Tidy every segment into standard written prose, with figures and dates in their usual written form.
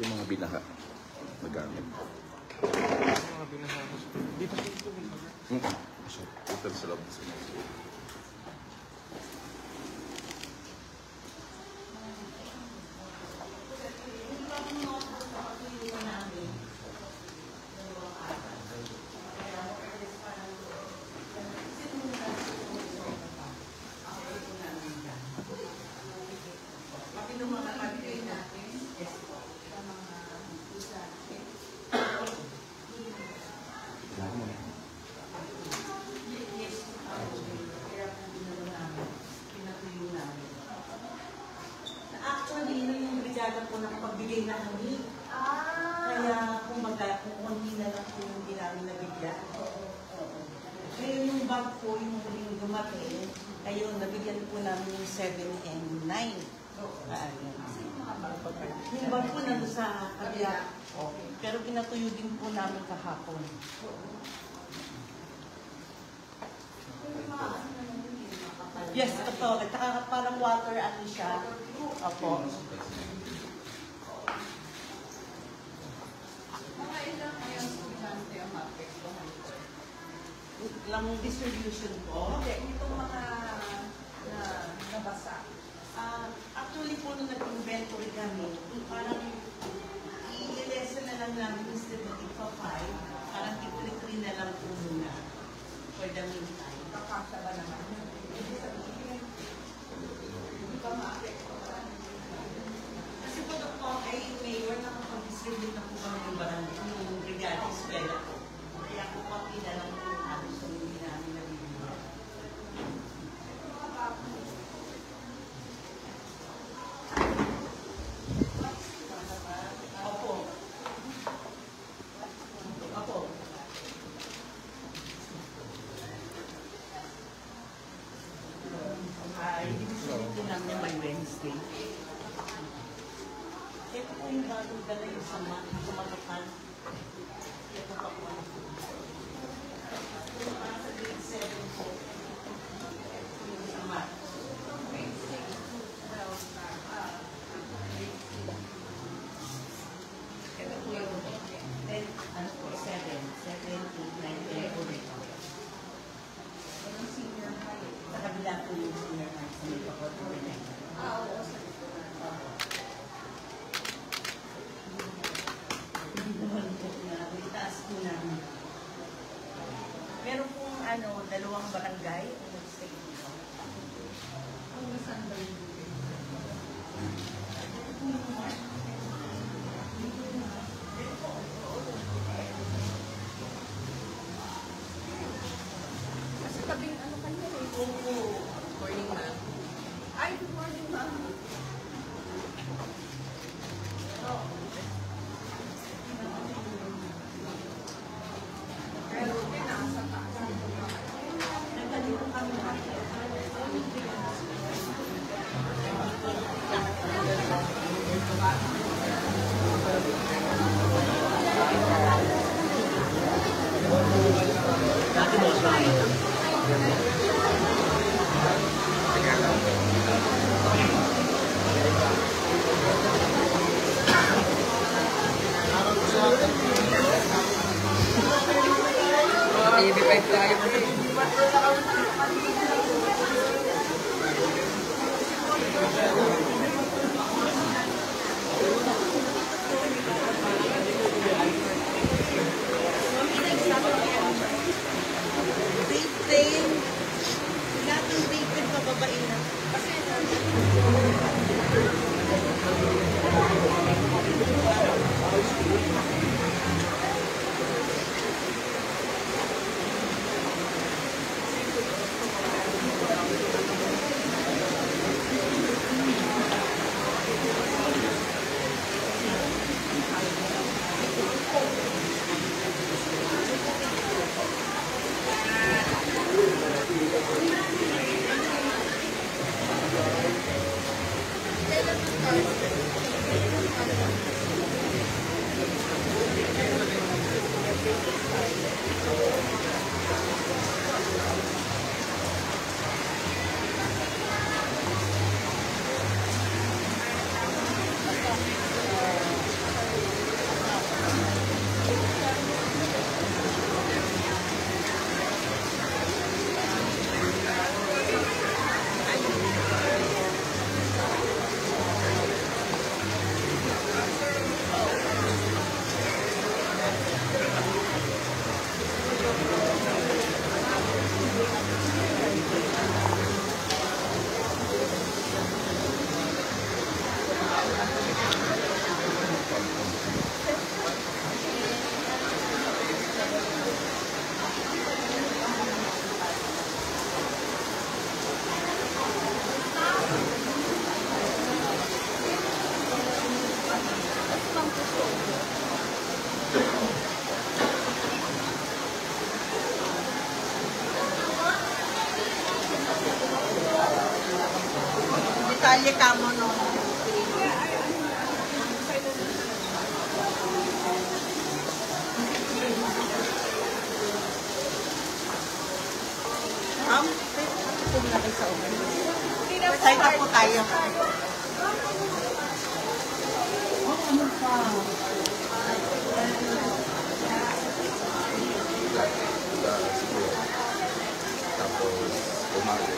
Yung mga binaha na gamit. Mga binaha. Dito sa ito. Ito sa loob. Actually, yung brigada po nakapagbigay na kami. Kaya, kumbaga, kung konti na lang po yung hindi namin nabigyan. Ngayon yung bag po, yung huling dumating, ayun, nabigyan po namin yung 7 and 9. Yung bag po nandun sa kabila. Pero pinatuyo din po namin kahapon. Yes, ito. Parang water ano siya. Opo. Mga ilang ngayon estudyante ang maapektuhan ito? Lang distribution po. Hindi, itong mga nabasa. Actually po nung nag-inventory kami, parang i-lesson na lang namin instead of ito 5, parang i-3 na lang po muna for the meantime. Kakasya ba naman? Hindi sabihin. Hindi ka maapektuhan. Kasi po ito po ay mayor nakapag-distribute na po kami ng barangay, yung brigada eskwela po. Kaya po konti na lang po yung halos yung hindi namin nabibigyan. Opo. Opo. Ibig din namin by Wednesday. Ito po yung bagong dala yung sumatukan. Ito pa po. Yung para sa grade 7 po. Yung sama. Ito po yung 10, ano po, 7, 8, 9, 10 po ito. Anong senior high? Sa kabila po yung senior high sa may kapot po rin. Oo, sa Itaas po namin. Meron pong dalawang barangay ang nag-stay dito. kung saan ba yung kasi tabing ano kayo eh. Morning, ma'am. Ay, good morning, ma'am. Pero nasa taas. Nagkalito kami AB5 tayo. Vape. Lahat ng vape pababain na. Kasi Kalye kamo no. Tayo na po tayo. Ano pa? Tapos, umaga.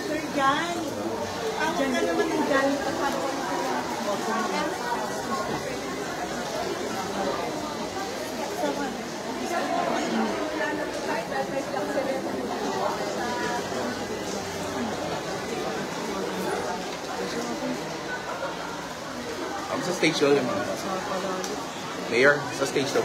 Sir Jan, tawag ka naman ng Jan. Ako sa stage show yung mga. Mayor, sa stage show.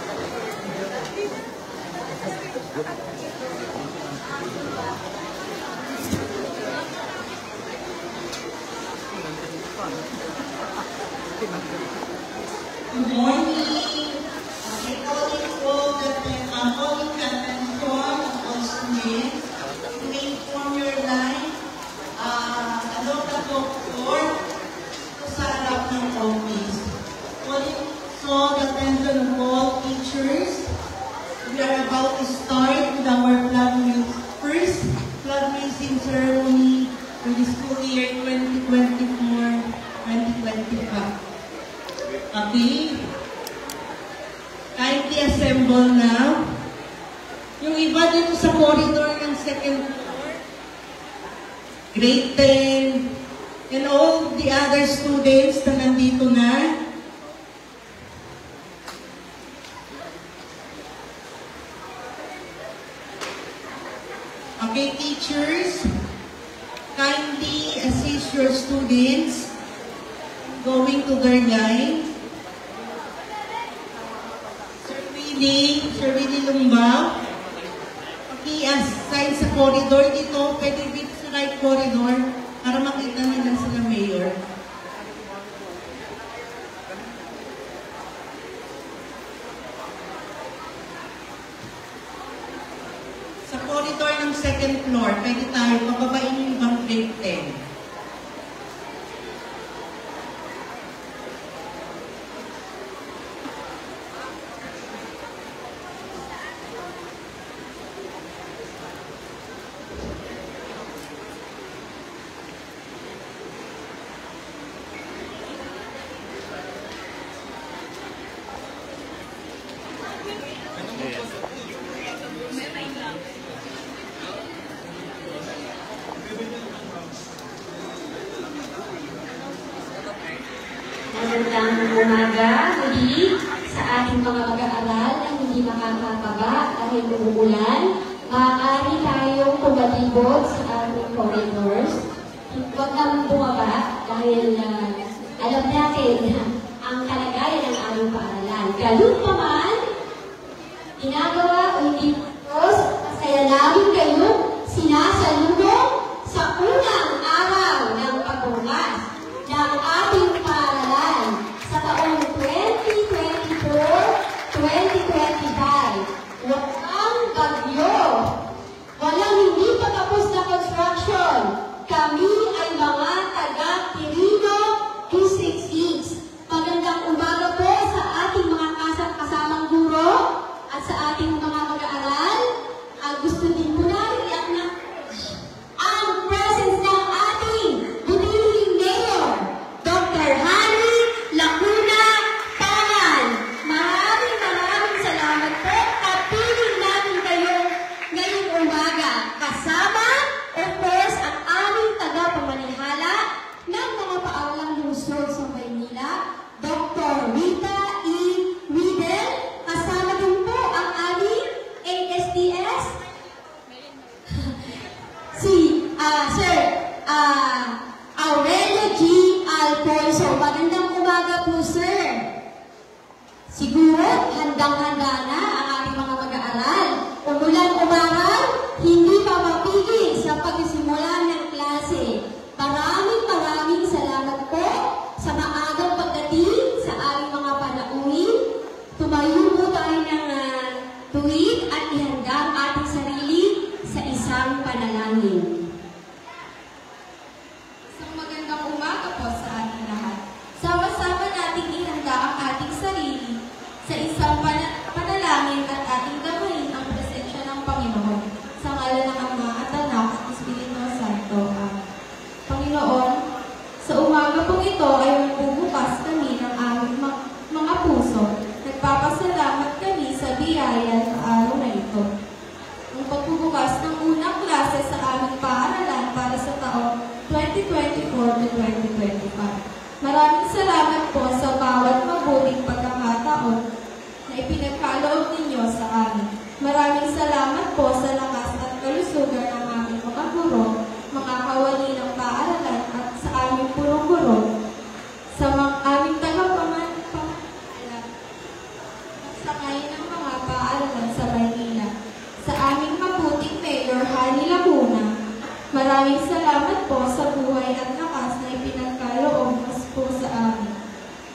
Good morning. Okay, calling po calling attention of all students to inform your line. Ano ka doktor sa harap ng office. Calling so the attention of all teachers. We are about to start with our first flag raising ceremony for the school year 2024-2025. Okay? Kindly assemble now. Yung iba dito sa corridor ng second floor, grade 10, and all the other students na nandito na. Okay, teachers, kindly assist your students going to their line. Sir Willie Lumbao. Paki-assign sa corridor dito, pwede dito sa right corridor para makita nila sila mayor. Sa corridor ng second floor, pwede tayo pababain yung ibang grade 10. Magandang umaga muli sa ating mga mag-aaral na hindi makakababa dahil umuulan. Maaari tayong tumalibot sa ating corridors. Huwag naman bumaba dahil alam natin ang kalagayan ng aming paaralan. Ganun pa man, ginagawa o hindi pagkos, masaya namin kayo sinasalubong sa unang araw ng pagbukas ng ating paaralan sa taong 2024-2025. Walang bagyo, walang hindi pa tapos na construction. Kami ay mga taga-Quirino District 6. Magandang umaga po sa ating mga kasamang guro at sa ating mga Handang-handa na ang ating mga mag-aaral. Umulan umaral, hindi pa mapigil sa pagsisimula ng klase. Maraming salamat po sa maagang pagdating sa aming mga panauhin. Tumayo po tayo ng tuwid at ihanda ang ating sarili sa isang panalangin. Isang magandang umaga po sa ating lahat. Sama-sama nating ihanda ang ating sarili sa isang panalangin at ating gamahin ang presensya ng Panginoon. Sa ngalan ng Ama at Anak at Espiritu Santo. Panginoon, sa umaga pong ito ay magbubukas kami ng aming mga puso. Nagpapasalamat kami sa biyaya sa araw na ito. Ang pagbubukas ng unang klase sa aming paaralan para sa taong 2024 to 2025. Maraming salamat po sa bawat mabuting pagkakataon na ipinagkaloob ninyo sa amin. Maraming salamat po sa lakas at kalusugan ng aming mga guro, mga kawani ng paaralan at sa aming purong guro, sa aming tagapamahala at sa ngayon ng mga paaralan sa Maynila, sa aming mabuting Mayor Hani Laguna. Maraming salamat po sa buhay at lakas na ipinagkaloob po sa amin,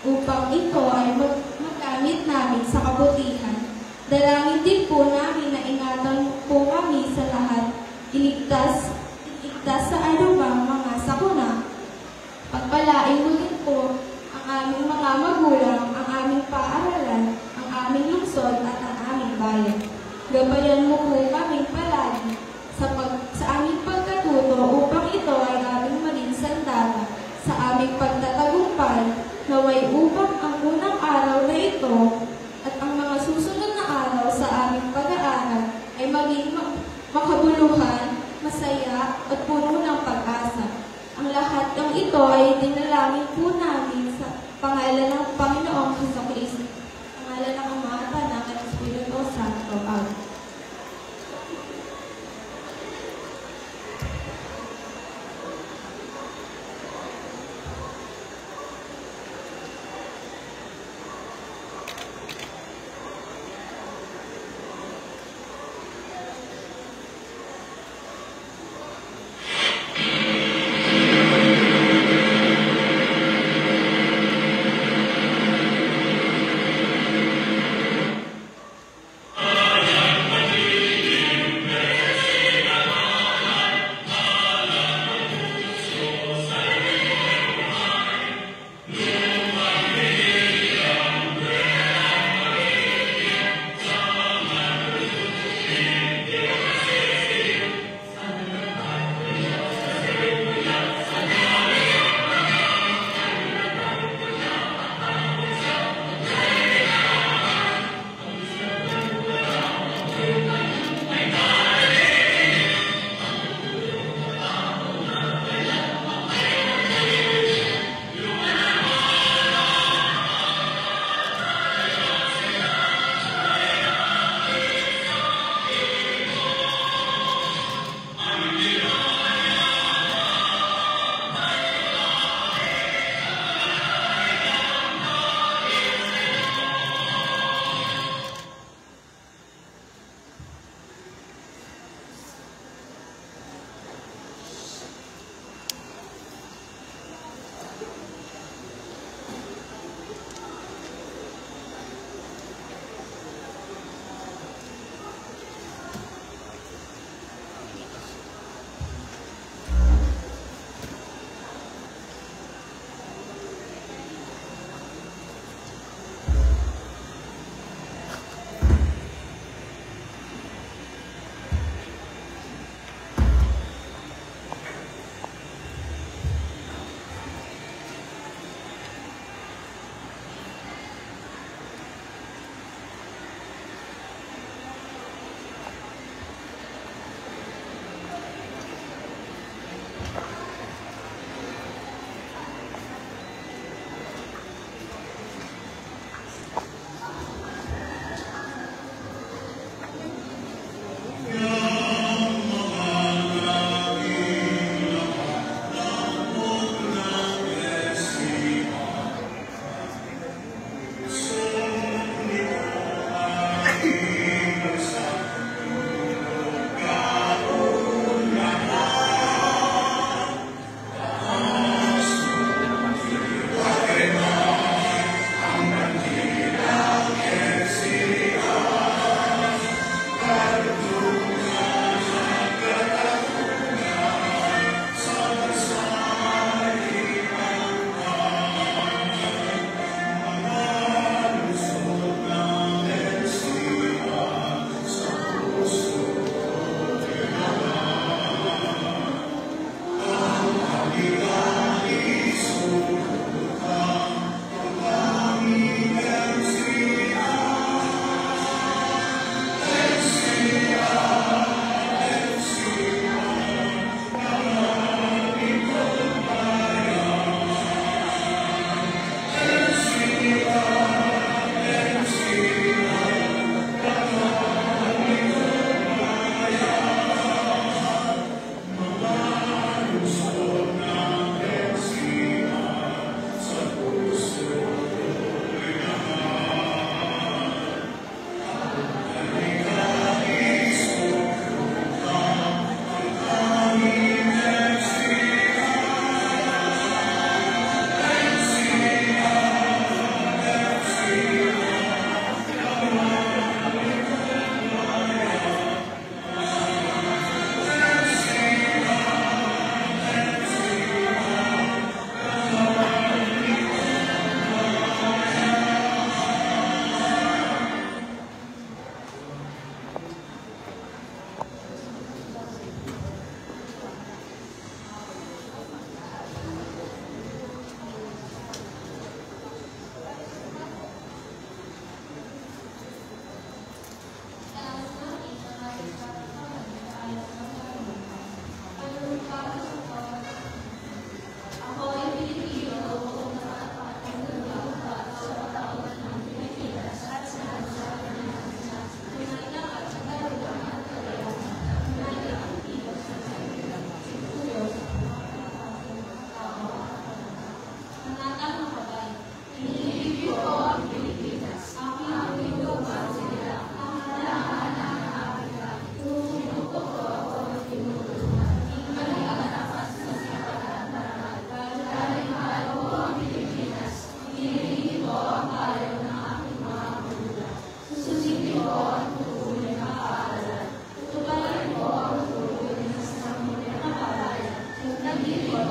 upang ito ay magamit namin sa kabutihan. Dalangin din po namin na ingatan po kami sa lahat, iligtas sa anumang mga sakuna. Pagpalain mo din po ang aming mga magulang, ang aming paaralan, ang aming lungsod at ang aming bayan. Gabayan mo po kaming palagi sa aming pagkatuto upang ito ay aming maging sandata sa aming pagtatagumpay, naway upang ang unang araw na ito at ang mga susunod na araw sa aming pag-aaral ay maging makabuluhan, masaya at puno ng pag-asa. Ang lahat ng ito ay dinalangin po namin sa pangalan ng Panginoong Jesucristo. Pangalan ng Ama at Anak at Espiritu Santo. Amen.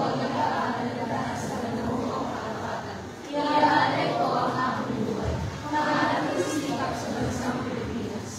ang nag-aaral na dahil sa kanuong karapatan. Inaalay ko ang aking buhay. Mahanap ng sikap sa bansang Pilipinas.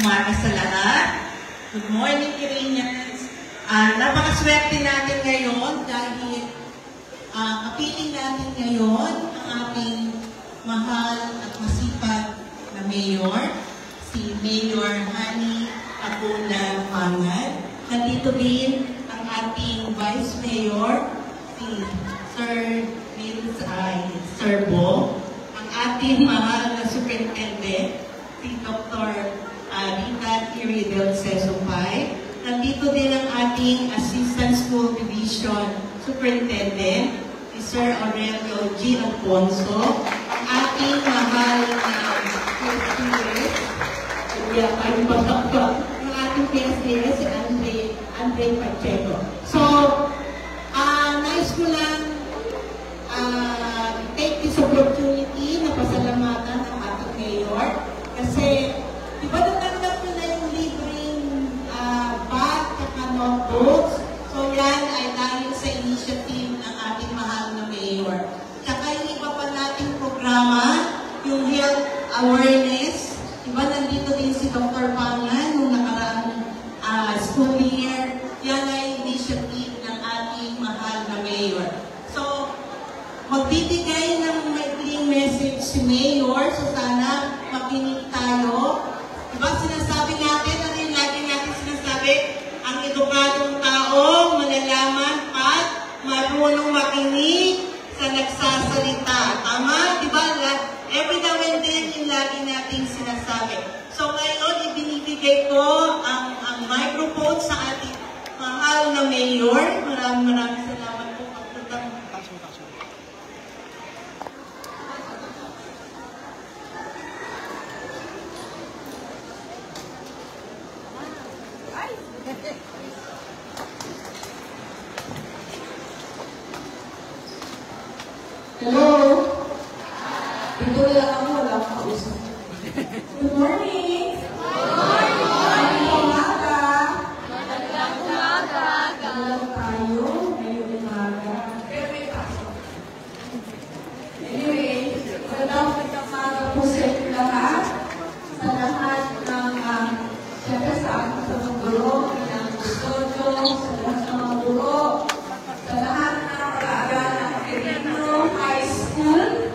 umaga sa lahat. Good morning, Iranians. Napakaswerte natin ngayon dahil kapiling natin ngayon ang ating mahal at masipag na mayor, si Mayor Hani Lacuna Pangan. Nandito din ang ating Vice Mayor, si Sir Sir Bo, ang ating mahal na Superintendent, si Dr. Rita Iridel Sesupay. Nandito din ang ating Assistant School Division Superintendent, si Sir Aurelio G. Alfonso, ang ating mahal na PSS, ang ating PSS, si Andre Pacheco. So, nais ko lang take this opportunity na pasalamatan ang ating mayor kasi di ba natanggap ko na yung libreng bag at notebooks? So yan ay dahil sa initiative ng ating mahal na mayor. Tsaka yung iba pa nating programa, yung health awareness, di ba nandito din si Dr. Pangan nung nakaraang school year, yan ay initiative ng ating mahal na mayor. So, magbibigay ng maikling message si Mayor, so sana makinig tayo. Diba sinasabi natin, ano yung lagi natin sinasabi? Ang edukadong tao, malalaman at marunong makinig sa nagsasalita. Tama? Diba? Every now and then yung lagi natin sinasabi. So ngayon, ibinibigay ko ang microphone sa ating mahal na Mayor. Maraming salamat po. Hello? Dito lang ako, wala akong kausap. Good morning! Good morning! Magandang umaga! Magandang umaga! Magandang tayo, ngayong umaga. Pero may pasok. Anyway, magandang umaga po sa inyo lahat. Sa lahat ng, siyempre sa aking mga guro, ng kustodio, sa lahat ng mga guro, sa lahat ng pag-aaral ng Quirino High School.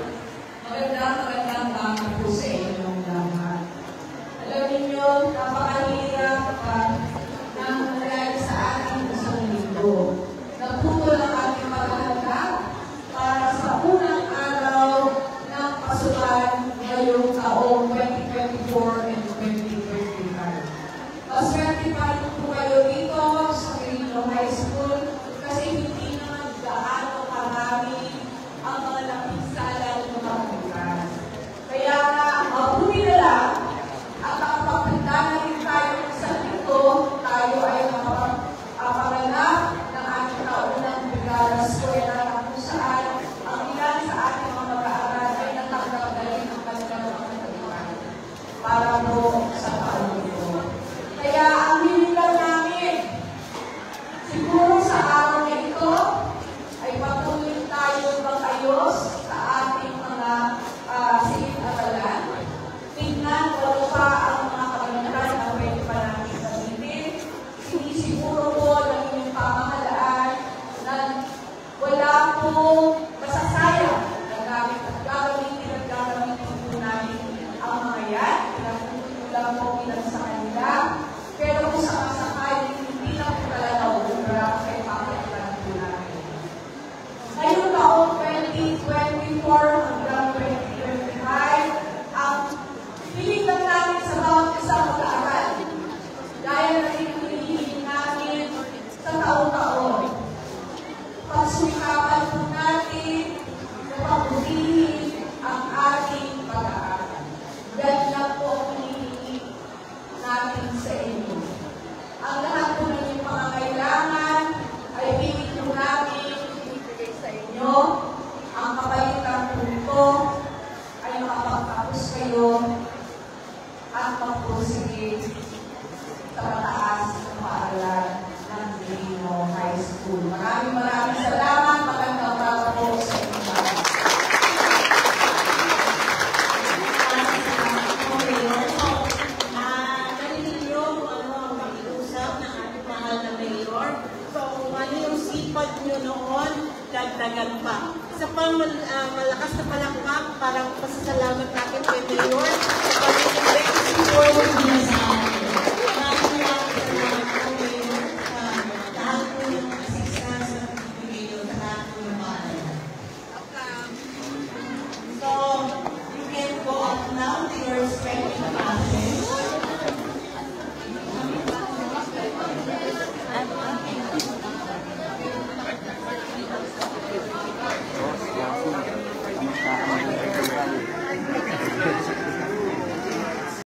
Magandang umaga po sa inyong lahat. Alam niyo, napakahirap na mangyari sa ating isang linggo. Naputol ang ating paghahanap para sa unang araw ng pasukan ngayong taong 2024 and 2025. Maswerte pa rin po kayo dito sa Quirino High School kasi hindi naman gaano karami ang mga napinsala ng mga bukas. Kaya mabuti na lang at nakapagpanda na rin tayo sa dito, tayo ay nakapanganap ng ating taunang Brigada Eskwela na kung saan ang ilan sa ating mga mag-aaral ay natanggap na rin ang kanilang mga kalimutan para po sa taon ito. Kaya ang hiling lang namin, siguro sa araw na ito, ay patuloy tayo mag-ayos sa ating mga silid-aralan. Tingnan wala pa ang mga kabalitan na pwede pa natin gamitin. Sinisiguro po ng inyong pamahalaan na wala po masasayang na gamit at gagamitin po namin ang mga yan. Pinagputulang po ilan sa kanila. Pero kung sa masakay, hindi na po talaga ubra kay pamahalaan po namin. Ngayong taong 2024 hanggang 2025, ang hiling lang namin sa bawat isang mag-aaral. Dahil rin hinihiling namin sa taon-taon. Pagsikapan po natin na pabutihin ang ating pag-aaral. Yan lang po ang hinihiling natin sa inyo. Ang lahat po ng inyong pangangailangan ay hingin po namin ibigay sa inyo. Ang kapalitan po ito ay makapagtapos kayo at magpursige sa mataas na paaralan ng Quirino High School. Maraming salamat. Magandang umaga po sa inyo lahat. Maraming salamat po, Mayor. So, ganito dagdagan pa. Isa pang malakas na palakpak, parang pasasalamat natin kay Mayor sa pag-invest